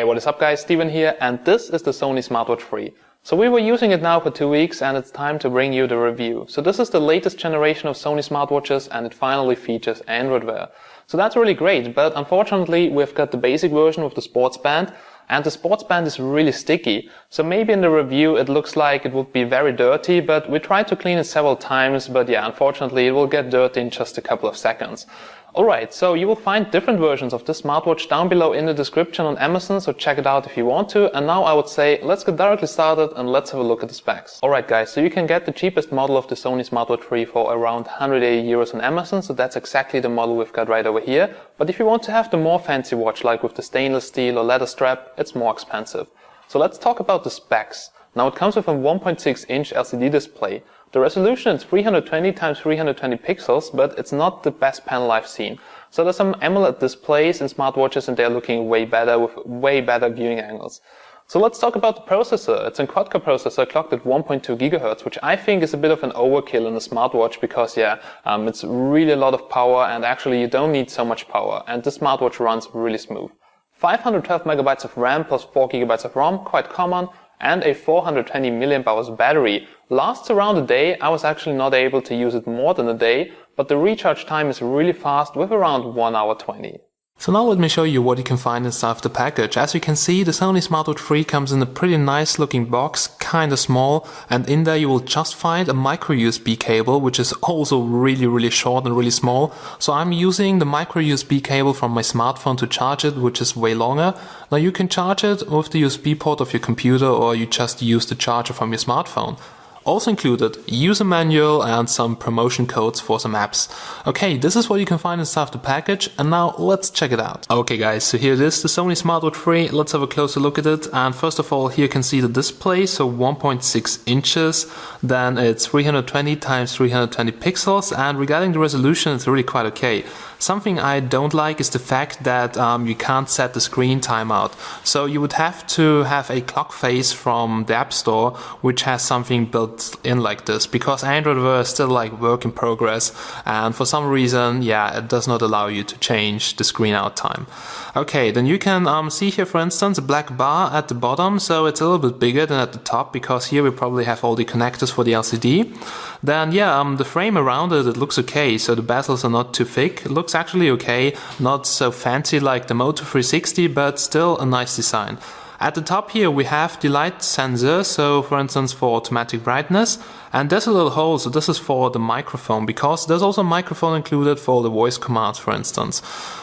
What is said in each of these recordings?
Hey, what is up guys, Steven here, and this is the Sony Smartwatch 3. So we were using it now for 2 weeks and it's time to bring you the review. So this is the latest generation of Sony smartwatches and it finally features Android Wear. So that's really great, but unfortunately we've got the basic version with the sports band, and the sports band is really sticky. So maybe in the review it looks like it would be very dirty, but we tried to clean it several times, but yeah, unfortunately it will get dirty in just a couple of seconds. Alright, so you will find different versions of this smartwatch down below in the description on Amazon, so check it out if you want to. And now I would say, let's get directly started and let's have a look at the specs. Alright guys, so you can get the cheapest model of the Sony Smartwatch 3 for around 180 euros on Amazon, so that's exactly the model we've got right over here. But if you want to have the more fancy watch, like with the stainless steel or leather strap, it's more expensive. So let's talk about the specs. Now it comes with a 1.6-inch LCD display. The resolution is 320x320 pixels, but it's not the best panel I've seen. So there's some AMOLED displays in smartwatches and they're looking way better with way better viewing angles. So let's talk about the processor. It's a quad-core processor clocked at 1.2 GHz, which I think is a bit of an overkill in a smartwatch because it's really a lot of power and actually you don't need so much power, and the smartwatch runs really smooth. 512 MB of RAM plus 4 GB of ROM, quite common, and a 420 mAh battery. Lasts around a day. I was actually not able to use it more than a day, but the recharge time is really fast with around 1 hour 20. So now let me show you what you can find inside of the package. As you can see, the Sony Smartwatch 3 comes in a pretty nice looking box, kinda small, and in there you will just find a micro USB cable, which is also really short and really small. So I'm using the micro USB cable from my smartphone to charge it, which is way longer. Now you can charge it with the USB port of your computer or you just use the charger from your smartphone. Also included, user manual and some promotion codes for some apps. Okay, this is what you can find inside of the package, and now let's check it out. Okay guys, so here it is, the Sony Smartwatch 3. Let's have a closer look at it. And first of all, here you can see the display, so 1.6 inches. Then it's 320x320 pixels, and regarding the resolution, it's really quite okay. Something I don't like is the fact that you can't set the screen timeout. So you would have to have a clock face from the App Store, which has something built in like this, because Android Wear is still like work in progress, and for some reason, it does not allow you to change the screen out time. Okay, then you can see here, for instance, a black bar at the bottom, so it's a little bit bigger than at the top, because here we probably have all the connectors for the LCD. Then the frame around it looks okay, so the bezels are not too thick. It looks actually okay, not so fancy like the Moto 360, but still a nice design. At the top here we have the light sensor, so for instance for automatic brightness, and there's a little hole, so this is for the microphone, because there's also a microphone included for the voice commands, for instance.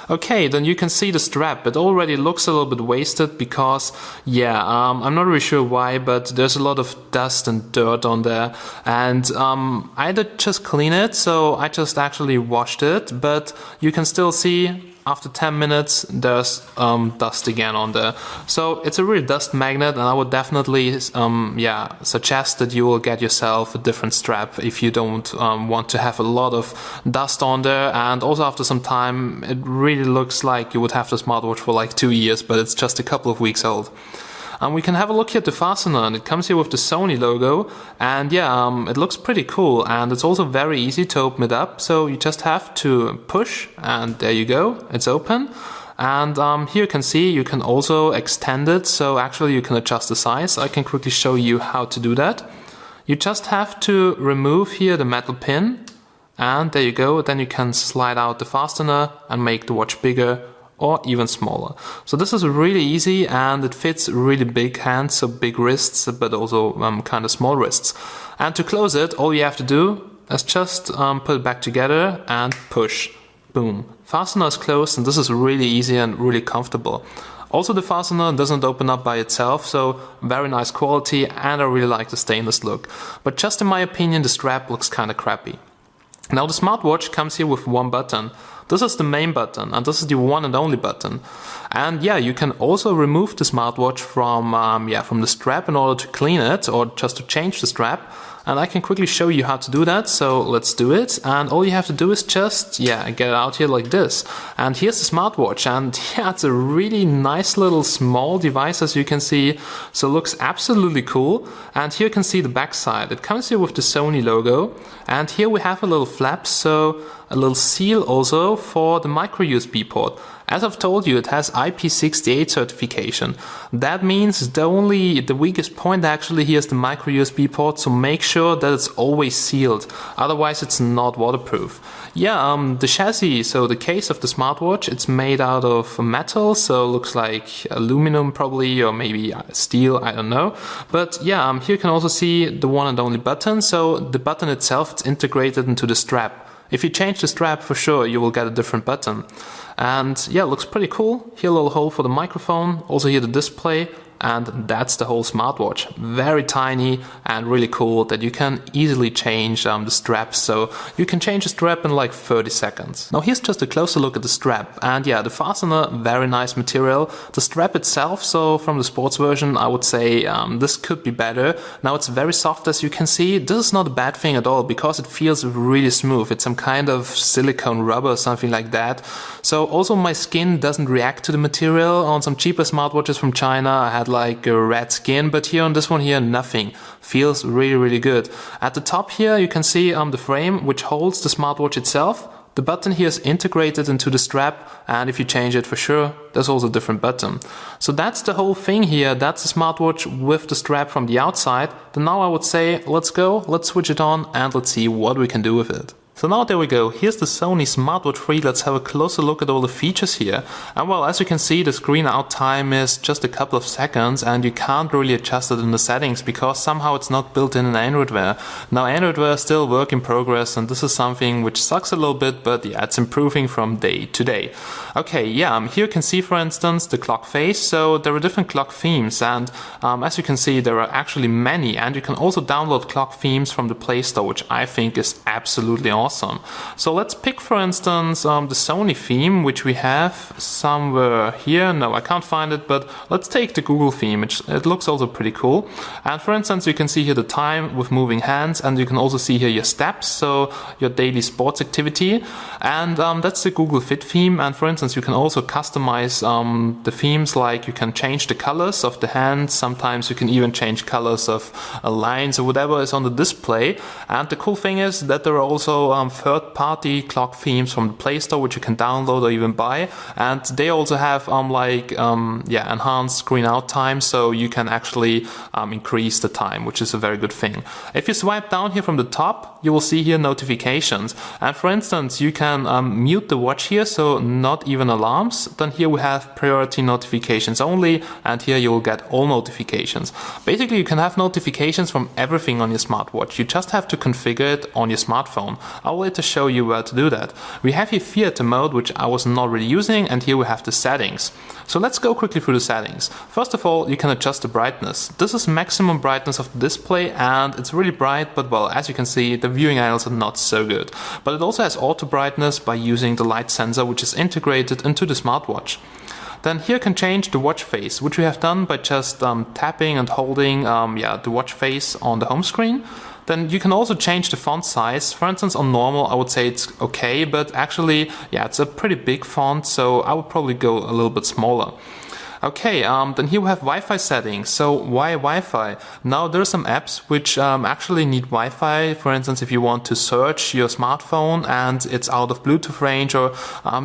Okay, then you can see the strap. It already looks a little bit wasted because, I'm not really sure why, but there's a lot of dust and dirt on there, and I did just clean it, so I just actually washed it, but you can still see after 10 minutes there's dust again on there. So it's a real dust magnet, and I would definitely suggest that you will get yourself a different strap if you don't want to have a lot of dust on there. And also after some time it really looks like you would have the smartwatch for like 2 years, but it's just a couple of weeks old. And we can have a look here at the fastener, and it comes here with the Sony logo, and it looks pretty cool, and it's also very easy to open it up, so you just have to push, and there you go, it's open. And here you can see you can also extend it, so actually you can adjust the size. I can quickly show you how to do that. You just have to remove here the metal pin, and there you go, then you can slide out the fastener and make the watch bigger or even smaller. So this is really easy, and it fits really big hands, so big wrists, but also kind of small wrists. And to close it, all you have to do is just put it back together and push. Boom. Fastener is closed, and this is really easy and really comfortable. Also the fastener doesn't open up by itself, so very nice quality, and I really like the stainless look. But just in my opinion, the strap looks kind of crappy. Now the smartwatch comes here with one button. This is the main button, and this is the one and only button. And you can also remove the smartwatch from the strap in order to clean it, or just to change the strap. And I can quickly show you how to do that, so let's do it. And all you have to do is just, get it out here like this. And here's the smartwatch, and it's a really nice little small device, as you can see. So it looks absolutely cool. And here you can see the back side. It comes here with the Sony logo. And here we have a little flap, so a little seal also for the micro USB port. As I've told you, it has IP68 certification. That means the weakest point actually here is the micro USB port, so make sure that it's always sealed, otherwise it's not waterproof. The chassis, so the case of the smartwatch, it's made out of metal, so it looks like aluminum probably, or maybe steel, I don't know. But here you can also see the one and only button, so the button itself, it's integrated into the strap. If you change the strap, for sure you will get a different button. And it looks pretty cool. Here a little hole for the microphone, also here the display, and that's the whole smartwatch. Very tiny and really cool that you can easily change the straps, so you can change the strap in like 30 seconds. Now here's just a closer look at the strap, and the fastener, very nice material. The strap itself, so from the sports version, I would say this could be better. Now it's very soft, as you can see. This is not a bad thing at all because it feels really smooth. It's some kind of silicone rubber or something like that. So also my skin doesn't react to the material. On some cheaper smartwatches from China I had like a red skin, but here on this one here, nothing. Feels really good. At the top here you can see the frame which holds the smartwatch itself. The button here is integrated into the strap, and if you change it, for sure there's also a different button. So that's the whole thing here. That's the smartwatch with the strap from the outside. Then now I would say let's switch it on and let's see what we can do with it. So now there we go, here's the Sony Smartwatch 3, let's have a closer look at all the features here. And well, as you can see, the screen out time is just a couple of seconds and you can't really adjust it in the settings because somehow it's not built in Android Wear. Now Android Wear is still work in progress and this is something which sucks a little bit, but it's improving from day to day. Okay, here you can see, for instance, the clock face. So there are different clock themes and as you can see, there are actually many, and you can also download clock themes from the Play Store, which I think is absolutely awesome. So let's pick, for instance, the Sony theme, which we have somewhere here. No, I can't find it, but let's take the Google theme. It looks also pretty cool. And for instance, you can see here the time with moving hands, and you can also see here your steps, so your daily sports activity. And that's the Google Fit theme. And for instance, you can also customize the themes, like you can change the colors of the hands. Sometimes you can even change colors of lines or whatever is on the display. And the cool thing is that there are also third-party clock themes from the Play Store which you can download or even buy, and they also have enhanced screen out time, so you can actually increase the time, which is a very good thing. If you swipe down here from the top, you will see here notifications, and for instance you can mute the watch here, so not even alarms. Then here we have priority notifications only, and here you will get all notifications. Basically you can have notifications from everything on your smartwatch. You just have to configure it on your smartphone. I'll later show you where to do that. We have here theater mode, which I was not really using, and here we have the settings. So let's go quickly through the settings. First of all, you can adjust the brightness. This is maximum brightness of the display, and it's really bright, but well, as you can see, the viewing angles are not so good. But it also has auto brightness by using the light sensor, which is integrated into the smartwatch. Then here you can change the watch face, which we have done by just tapping and holding the watch face on the home screen. Then you can also change the font size. For instance, on normal, I would say it's okay, but actually, it's a pretty big font, so I would probably go a little bit smaller. Okay, then here we have Wi-Fi settings. So why Wi-Fi? Now there are some apps which actually need Wi-Fi. For instance, if you want to search your smartphone and it's out of Bluetooth range, or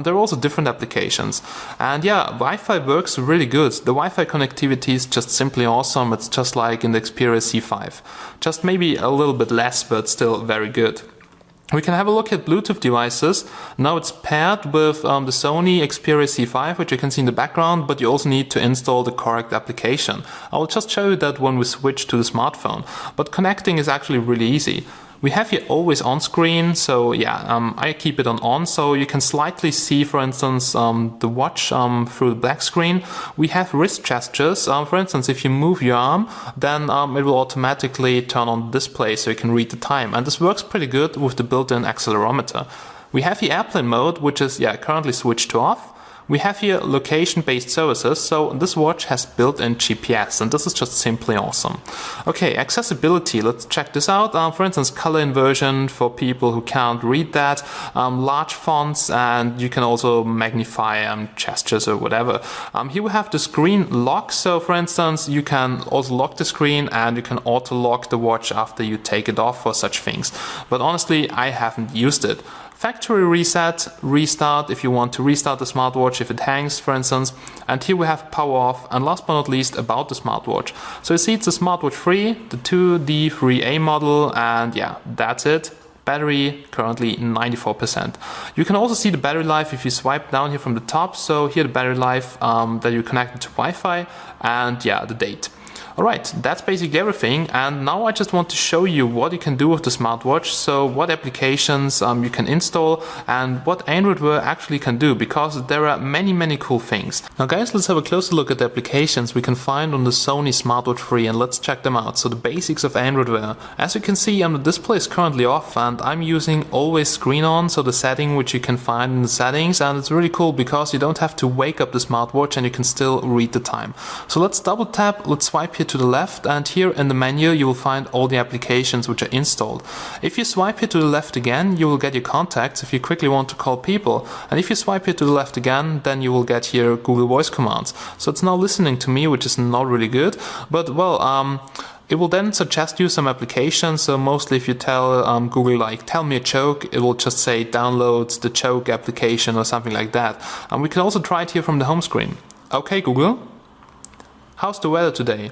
there are also different applications. And Wi-Fi works really good. The Wi-Fi connectivity is just simply awesome. It's just like in the Xperia C5. Just maybe a little bit less, but still very good. We can have a look at Bluetooth devices. Now it's paired with the Sony Xperia C5, which you can see in the background, but you also need to install the correct application. I will just show you that when we switch to the smartphone. But connecting is actually really easy. We have here always on screen, so I keep it on, so you can slightly see, for instance, the watch through the black screen. We have wrist gestures. For instance, if you move your arm, then it will automatically turn on the display so you can read the time. And this works pretty good with the built-in accelerometer. We have here airplane mode, which is currently switched to off. We have here location-based services, so this watch has built-in GPS, and this is just simply awesome. Okay, accessibility, let's check this out. For instance, color inversion for people who can't read that, large fonts, and you can also magnify gestures or whatever. Here we have the screen lock, so for instance, you can also lock the screen and you can auto-lock the watch after you take it off for such things. But honestly, I haven't used it. factory reset, restart if you want to restart the smartwatch if it hangs, for instance. And here we have power off, and last but not least about the smartwatch. So you see it's a Smartwatch 3, the 2D3A model, and yeah, that's it. Battery currently 94%. You can also see the battery life if you swipe down here from the top. So here the battery life that you connected to Wi-Fi, and yeah, the date. Alright, that's basically everything, and now I just want to show you what you can do with the smartwatch, so what applications you can install and what Android Wear actually can do, because there are many cool things. Now guys, let's have a closer look at the applications we can find on the Sony Smartwatch 3 and let's check them out. So the basics of Android Wear. As you can see, the display is currently off and I'm using always screen on, so the setting which you can find in the settings, and it's really cool because you don't have to wake up the smartwatch and you can still read the time. So let's double tap, let's swipe here to the left, and here in the menu you will find all the applications which are installed. If you swipe here to the left again, you will get your contacts if you quickly want to call people, and if you swipe here to the left again, then you will get here Google Voice commands. So it's now listening to me, which is not really good, but well, it will then suggest you some applications. So mostly if you tell Google like tell me a joke, it will just say download the joke application or something like that. And we can also try it here from the home screen. Okay Google, how's the weather today?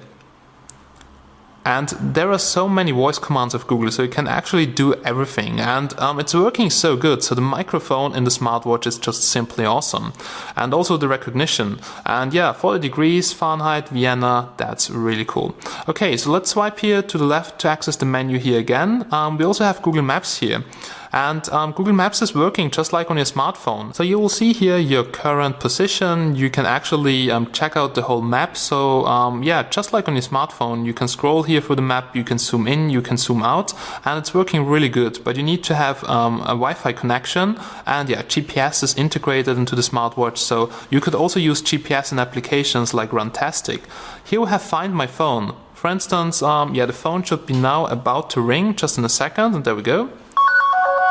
And there are so many voice commands of Google, so you can actually do everything, and it's working so good. So the microphone in the smartwatch is just simply awesome, and also the recognition, and yeah, 40 degrees Fahrenheit, Vienna, that's really cool. Okay, so let's swipe here to the left to access the menu here again. We also have Google Maps here. And Google Maps is working just like on your smartphone. So you will see here your current position. You can actually check out the whole map. So yeah, just like on your smartphone, you can scroll here through the map, you can zoom in, you can zoom out, and it's working really good. But you need to have a Wi-Fi connection, and yeah, GPS is integrated into the smartwatch. So you could also use GPS in applications like Runtastic. Here we have Find My Phone. For instance, yeah, the phone should be now about to ring just in a second, and there we go.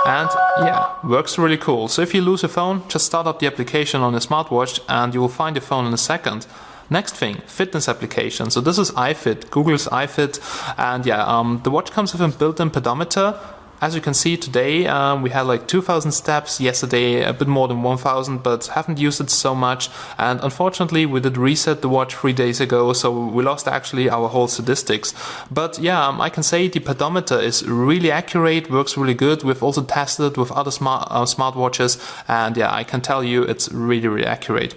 And yeah, works really cool. So if you lose your phone, just start up the application on your smartwatch and you will find your phone in a second. Next thing, fitness application. So this is iFit, Google's iFit, and yeah, the watch comes with a built-in pedometer. As you can see today, we had like 2,000 steps, yesterday a bit more than 1,000, but haven't used it so much. And unfortunately, we did reset the watch 3 days ago, so we lost actually our whole statistics. But yeah, I can say the pedometer is really accurate, works really good. We've also tested it with other smartwatches, and yeah, I can tell you it's really accurate.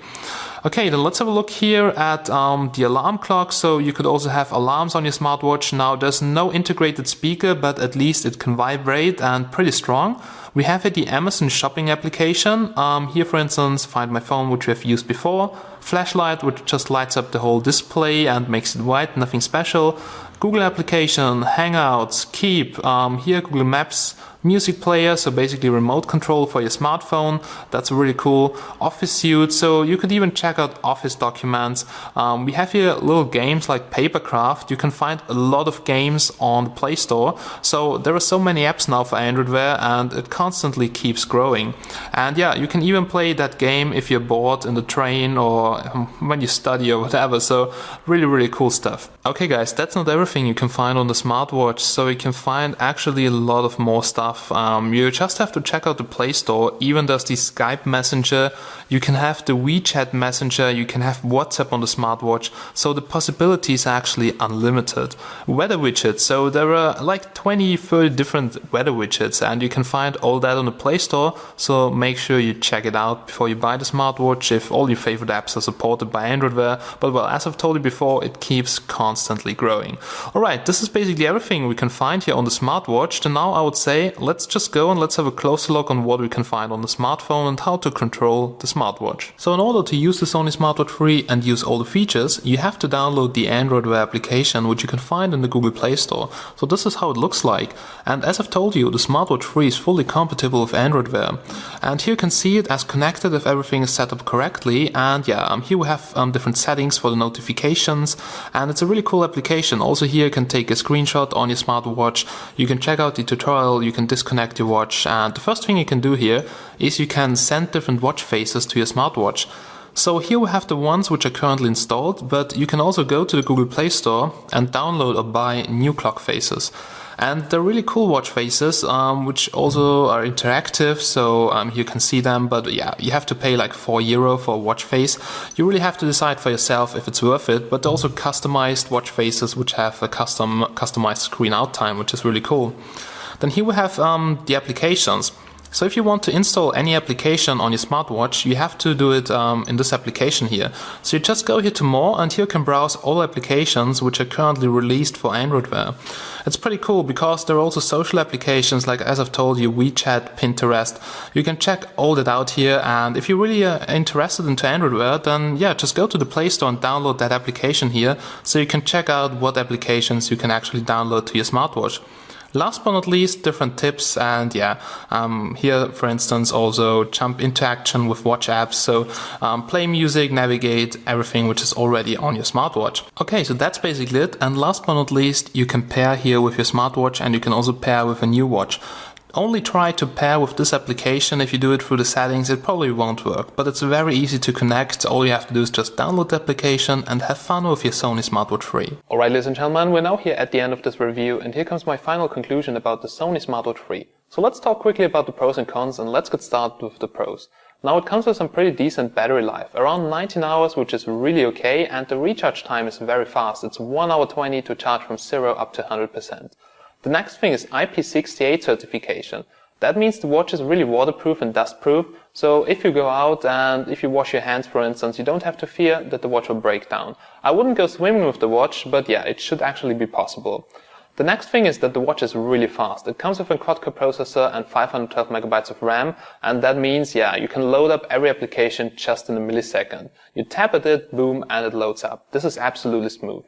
Okay, then let's have a look here at the alarm clock. So you could also have alarms on your smartwatch. Now there's no integrated speaker, but at least it can vibrate and pretty strong. We have here the Amazon shopping application. Here for instance, Find My Phone, which we have used before. Flashlight, which just lights up the whole display and makes it white, nothing special. Google application, Hangouts, Keep, here Google Maps, music player, so basically remote control for your smartphone. That's really cool. Office suite, so you could even check out Office documents. We have here little games like Papercraft. You can find a lot of games on the Play Store. So there are so many apps now for Android Wear, and it constantly keeps growing. And yeah, you can even play that game if you're bored in the train or when you study or whatever. So really cool stuff. Okay guys, that's not everything you can find on the smartwatch. So you can find actually a lot of more stuff. You just have to check out the Play Store. Even there's the Skype Messenger, you can have the WeChat Messenger, you can have WhatsApp on the smartwatch, so the possibilities are actually unlimited. Weather widgets, so there are like 20-30 different weather widgets, and you can find all that on the Play Store, so make sure you check it out before you buy the smartwatch if all your favorite apps are supported by Android Wear. But well, as I've told you before, it keeps constantly growing. Alright, this is basically everything we can find here on the smartwatch. And now I would say let's just go and let's have a closer look on what we can find on the smartphone and how to control the smartwatch. So in order to use the Sony Smartwatch 3 and use all the features, you have to download the Android Wear application, which you can find in the Google Play Store. So this is how it looks like. And as I've told you, the Smartwatch 3 is fully compatible with Android Wear. And here you can see it as connected if everything is set up correctly. And yeah, here we have different settings for the notifications, and it's a really cool application. Also here you can take a screenshot on your smartwatch, you can check out the tutorial, you can disconnect your watch, and the first thing you can do here is you can send different watch faces to your smartwatch. So here we have the ones which are currently installed, but you can also go to the Google Play Store and download or buy new clock faces. And they're really cool watch faces, which also are interactive, so you can see them, but yeah, you have to pay like €4 for a watch face. You really have to decide for yourself if it's worth it, but also customized watch faces which have a customized screen out time, which is really cool. Then here we have the applications. So if you want to install any application on your smartwatch, you have to do it in this application here. So you just go here to More, and here you can browse all applications which are currently released for Android Wear. It's pretty cool because there are also social applications like, as I've told you, WeChat, Pinterest. You can check all that out here, and if you're really interested into Android Wear, then yeah, just go to the Play Store and download that application here so you can check out what applications you can actually download to your smartwatch. Last but not least, different tips, and yeah, here for instance also jump into action with watch apps, so play music, navigate, everything which is already on your smartwatch. Okay, so that's basically it, and last but not least, you can pair here with your smartwatch, and you can also pair with a new watch. Only try to pair with this application. If you do it through the settings, it probably won't work, but it's very easy to connect. All you have to do is just download the application and have fun with your Sony Smartwatch 3. Alright, ladies and gentlemen, we're now here at the end of this review, and here comes my final conclusion about the Sony Smartwatch 3. So let's talk quickly about the pros and cons, and let's get started with the pros. Now it comes with some pretty decent battery life, around 19 hours, which is really okay, and the recharge time is very fast. It's 1 hour 20 to charge from 0 up to 100%. The next thing is IP68 certification. That means the watch is really waterproof and dustproof, so if you go out and if you wash your hands, for instance, you don't have to fear that the watch will break down. I wouldn't go swimming with the watch, but yeah, it should actually be possible. The next thing is that the watch is really fast. It comes with a quad-core processor and 512 megabytes of RAM, and that means, yeah, you can load up every application just in a millisecond. You tap at it, boom, and it loads up. This is absolutely smooth.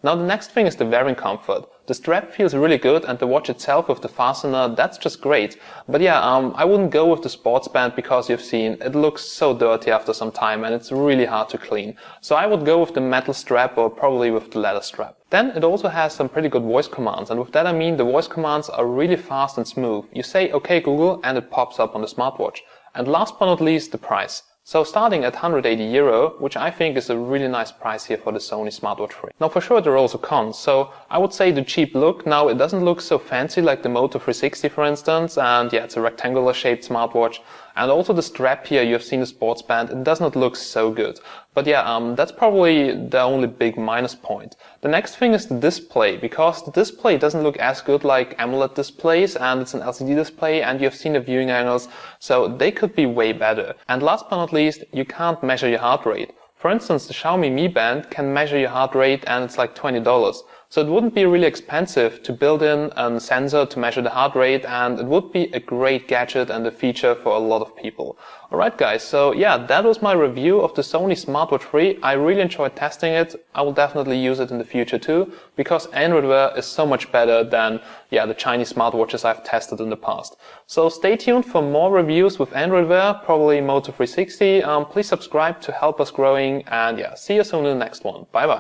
Now the next thing is the wearing comfort. The strap feels really good, and the watch itself with the fastener, that's just great. But yeah, I wouldn't go with the sports band because you've seen it looks so dirty after some time and it's really hard to clean. So I would go with the metal strap or probably with the leather strap. Then it also has some pretty good voice commands, and with that I mean the voice commands are really fast and smooth. You say "Okay Google" and it pops up on the smartwatch. And last but not least, the price. So starting at €180, which I think is a really nice price here for the Sony Smartwatch 3. Now for sure there are also cons, so I would say the cheap look. Now it doesn't look so fancy like the Moto 360 for instance, and yeah, it's a rectangular shaped smartwatch. And also the strap here, you have seen the sports band, it does not look so good. But yeah, that's probably the only big minus point. The next thing is the display, because the display doesn't look as good like AMOLED displays, and it's an LCD display, and you've seen the viewing angles, so they could be way better. And last but not least, you can't measure your heart rate. For instance, the Xiaomi Mi Band can measure your heart rate, and it's like $20. So it wouldn't be really expensive to build in a sensor to measure the heart rate, and it would be a great gadget and a feature for a lot of people. Alright guys, so yeah, that was my review of the Sony Smartwatch 3. I really enjoyed testing it. I will definitely use it in the future too, because Android Wear is so much better than the Chinese smartwatches I've tested in the past. So stay tuned for more reviews with Android Wear, probably Moto 360. Please subscribe to help us growing, and yeah, see you soon in the next one. Bye bye.